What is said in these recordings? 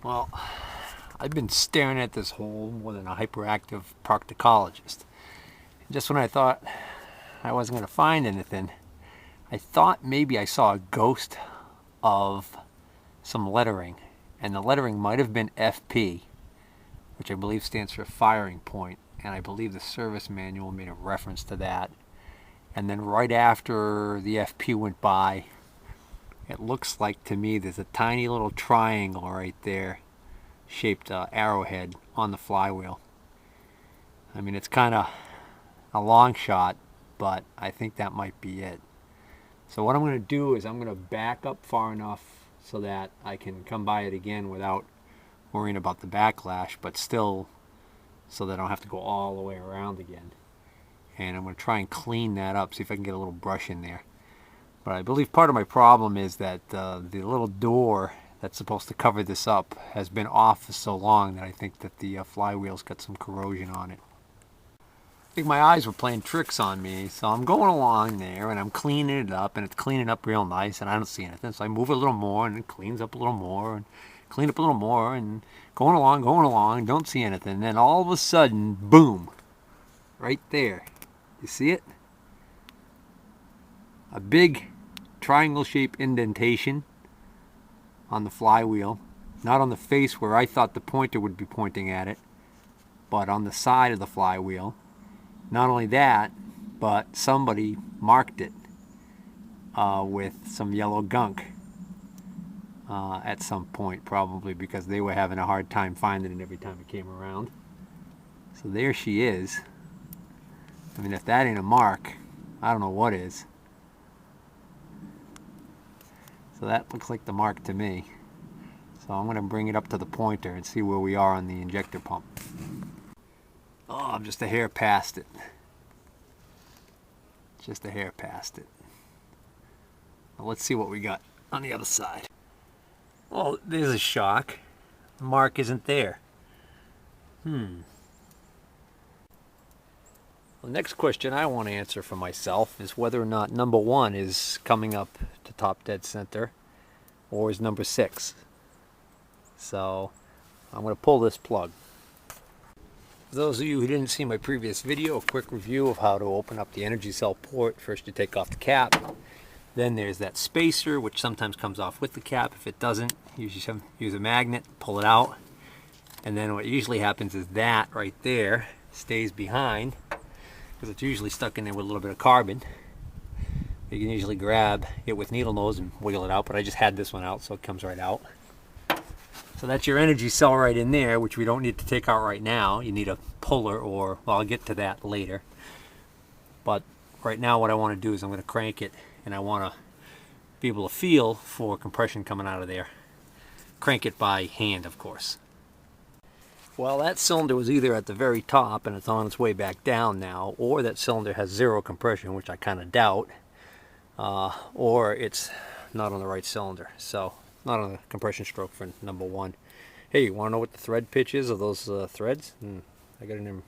Well, I've been staring at this hole more than a hyperactive proctologist. Just when I thought I wasn't going to find anything, I thought maybe I saw a ghost of some lettering. And the lettering might have been FP, which I believe stands for firing point. And I believe the service manual made a reference to that. And then right after the FP went by, it looks like to me there's a tiny little triangle right there, shaped arrowhead on the flywheel. I mean, it's kind of a long shot, but I think that might be it. So what I'm going to do is I'm going to back up far enough so that I can come by it again without worrying about the backlash, but still so that I don't have to go all the way around again. And I'm going to try and clean that up, see if I can get a little brush in there. But I believe part of my problem is that the little door that's supposed to cover this up has been off for so long that I think that the flywheel's got some corrosion on it. I think my eyes were playing tricks on me, so I'm going along there and I'm cleaning it up, and it's cleaning up real nice, and I don't see anything. So I move a little more and it cleans up a little more and clean up a little more, and going along, don't see anything. And then all of a sudden, boom, right there. You see it? A big triangle-shaped indentation on the flywheel, not on the face where I thought the pointer would be pointing at it, but on the side of the flywheel. Not only that, but somebody marked it with some yellow gunk at some point, probably because they were having a hard time finding it every time it came around. So there she is. I mean, if that ain't a mark, I don't know what is. So that looks like the mark to me. So I'm going to bring it up to the pointer and see where we are on the injector pump. Oh, I'm just a hair past it. Just a hair past it. Well, let's see what we got on the other side. Oh, there's a shock. The mark isn't there. The next question I want to answer for myself is whether or not number 1 is coming up to top dead center, or is number 6. So I'm going to pull this plug. For those of you who didn't see my previous video, a quick review of how to open up the energy cell port. First you take off the cap, then there's that spacer which sometimes comes off with the cap. If it doesn't, use a magnet, pull it out, and then what usually happens is that right there stays behind, because it's usually stuck in there with a little bit of carbon. You can usually grab it with needle nose and wiggle it out, but I just had this one out, so it comes right out. So that's your energy cell right in there, which we don't need to take out right now. You need a puller, or, well, I'll get to that later. But right now what I want to do is I'm going to crank it, and I want to be able to feel for compression coming out of there. Crank it by hand, of course. Well, that cylinder was either at the very top and it's on its way back down now, or that cylinder has 0 compression, which I kind of doubt, or it's not on the right cylinder. So, not on the compression stroke for number 1. Hey, you want to know what the thread pitch is of those threads? I got it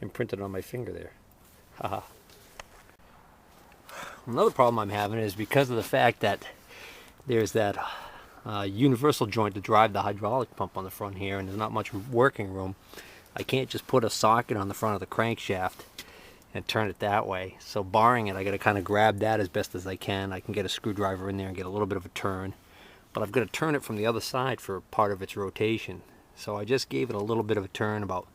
imprinted on my finger there. Haha. Another problem I'm having is because of the fact that there's that universal joint to drive the hydraulic pump on the front here, and there's not much working room. I can't just put a socket on the front of the crankshaft and turn it that way. So barring it, I got to kind of grab that as best as I can. I can get a screwdriver in there and get a little bit of a turn, but I've got to turn it from the other side for part of its rotation. So I just gave it a little bit of a turn, about,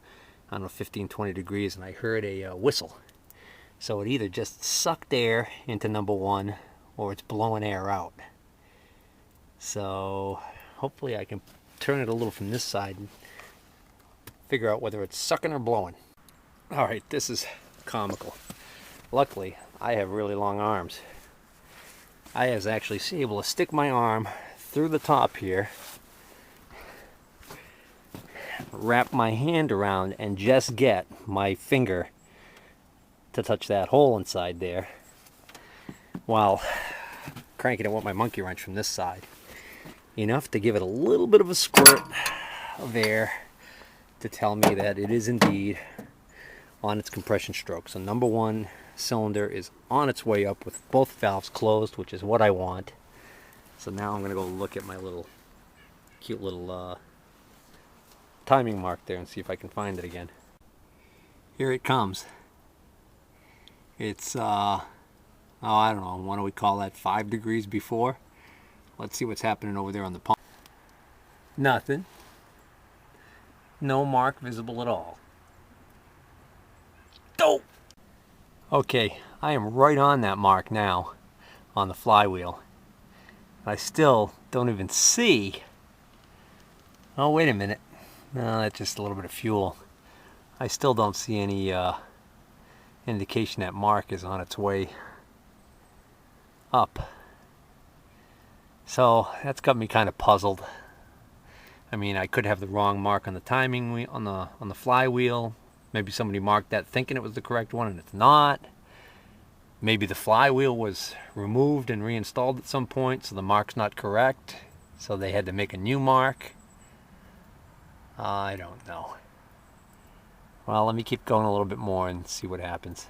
I don't know, 15-20 degrees, and I heard a whistle. So it either just sucked air into number 1 or it's blowing air out. So hopefully I can turn it a little from this side and figure out whether it's sucking or blowing. Alright, this is comical. Luckily, I have really long arms. I was actually able to stick my arm through the top here, wrap my hand around, and just get my finger to touch that hole inside there while cranking it with my monkey wrench from this side. Enough to give it a little bit of a squirt of air to tell me that it is indeed on its compression stroke. So number 1 cylinder is on its way up with both valves closed, which is what I want. So now I'm going to go look at my little cute little timing mark there and see if I can find it again. Here it comes. It's, oh, I don't know, what do we call that, 5 degrees before? Let's see what's happening over there on the pump. Nothing. No mark visible at all. Oh! Okay, I am right on that mark now on the flywheel. I still don't even see. Oh, wait a minute. No, that's just a little bit of fuel. I still don't see any indication that mark is on its way up. So that's got me kind of puzzled. I mean, I could have the wrong mark on the timing wheel, on the flywheel. Maybe somebody marked that thinking it was the correct one and it's not. Maybe the flywheel was removed and reinstalled at some point, so the mark's not correct. So they had to make a new mark. I don't know. Well, let me keep going a little bit more and see what happens.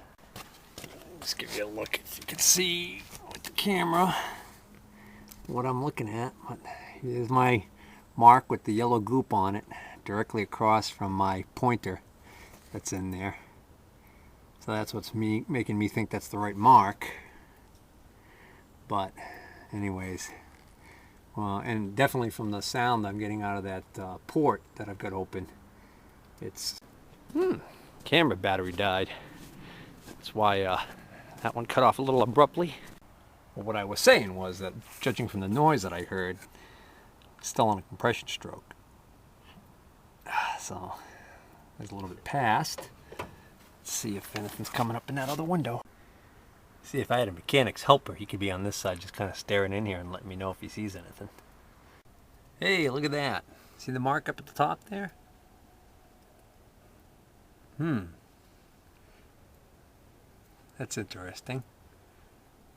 Just give you a look if you can see with the camera what I'm looking at. But here's my mark with the yellow goop on it, directly across from my pointer that's in there. So that's what's making me think that's the right mark. But anyways, well, and definitely from the sound I'm getting out of that port that I've got open, it's camera battery died. That's why that one cut off a little abruptly. Well, what I was saying was that, judging from the noise that I heard, it's still on a compression stroke. So there's a little bit past. Let's see if anything's coming up in that other window. See, if I had a mechanic's helper, he could be on this side just kind of staring in here and letting me know if he sees anything. Hey, look at that. See the mark up at the top there? That's interesting.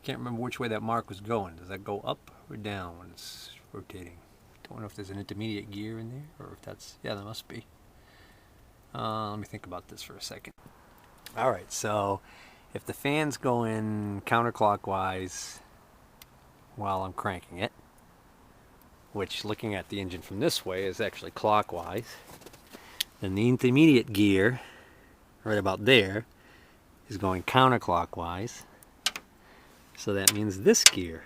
Can't remember which way that mark was going. Does that go up or down when it's rotating? Don't know if there's an intermediate gear in there, or if that's, yeah, there must be. Let me think about this for a second. Alright, so if the fan's going counterclockwise while I'm cranking it, which looking at the engine from this way is actually clockwise, then the intermediate gear, right about there, is going counterclockwise. So that means this gear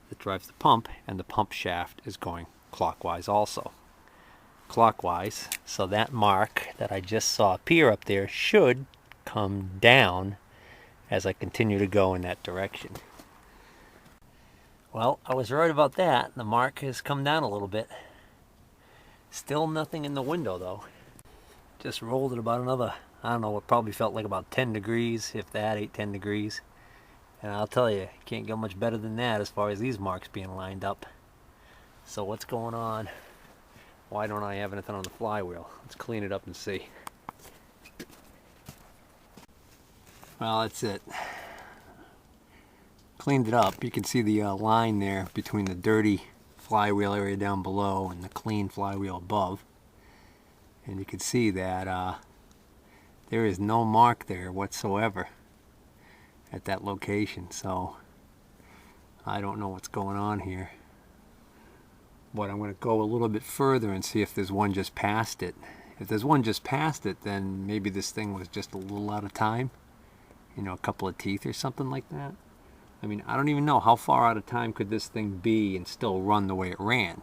that drives the pump and the pump shaft is going clockwise also. Clockwise, so that mark that I just saw appear up there should come down as I continue to go in that direction. Well, I was right about that. The mark has come down a little bit. Still nothing in the window though. Just rolled it about another, I don't know, it probably felt like about 10 degrees, if that, 8-10 degrees. And I'll tell you, can't get much better than that as far as these marks being lined up. So what's going on? Why don't I have anything on the flywheel? Let's clean it up and see. Well, that's it. Cleaned it up. You can see the line there between the dirty flywheel area down below and the clean flywheel above. And you can see that there is no mark there whatsoever at that location. So I don't know what's going on here. But I'm going to go a little bit further and see if there's one just past it. If there's one just past it, then maybe this thing was just a little out of time. You know, a couple of teeth or something like that. I mean, I don't even know how far out of time could this thing be and still run the way it ran.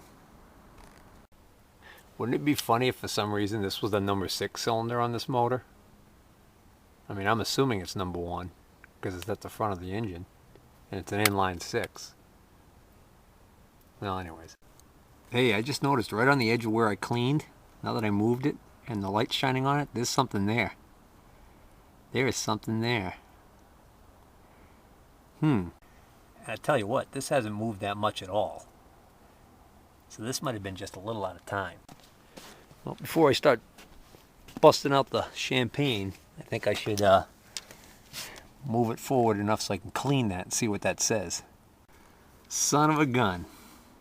Wouldn't it be funny if for some reason this was the number 6 cylinder on this motor? I mean, I'm assuming it's number 1 because it's at the front of the engine and it's an inline 6. Well, anyways. Hey, I just noticed right on the edge of where I cleaned, now that I moved it and the light's shining on it, there's something there. There is something there. And I tell you what, this hasn't moved that much at all. So this might have been just a little out of time. Well, before I start busting out the champagne, I think I should move it forward enough so I can clean that and see what that says. Son of a gun.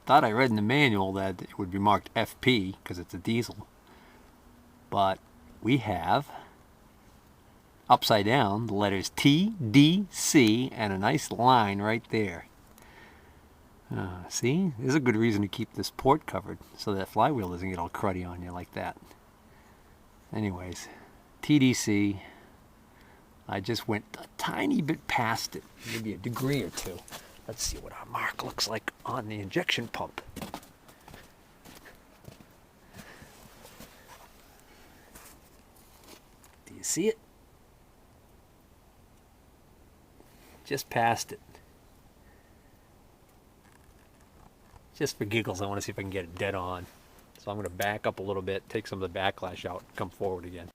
Thought I read in the manual that it would be marked FP because it's a diesel. But we have, upside down, the letters T, D, C, and a nice line right there. See, this is a good reason to keep this port covered so that flywheel doesn't get all cruddy on you like that. Anyways, TDC, I just went a tiny bit past it, maybe a degree or two. Let's see what our mark looks like on the injection pump. Do you see it? Just past it. Just for giggles, I want to see if I can get it dead on. So I'm going to back up a little bit, take some of the backlash out, and come forward again.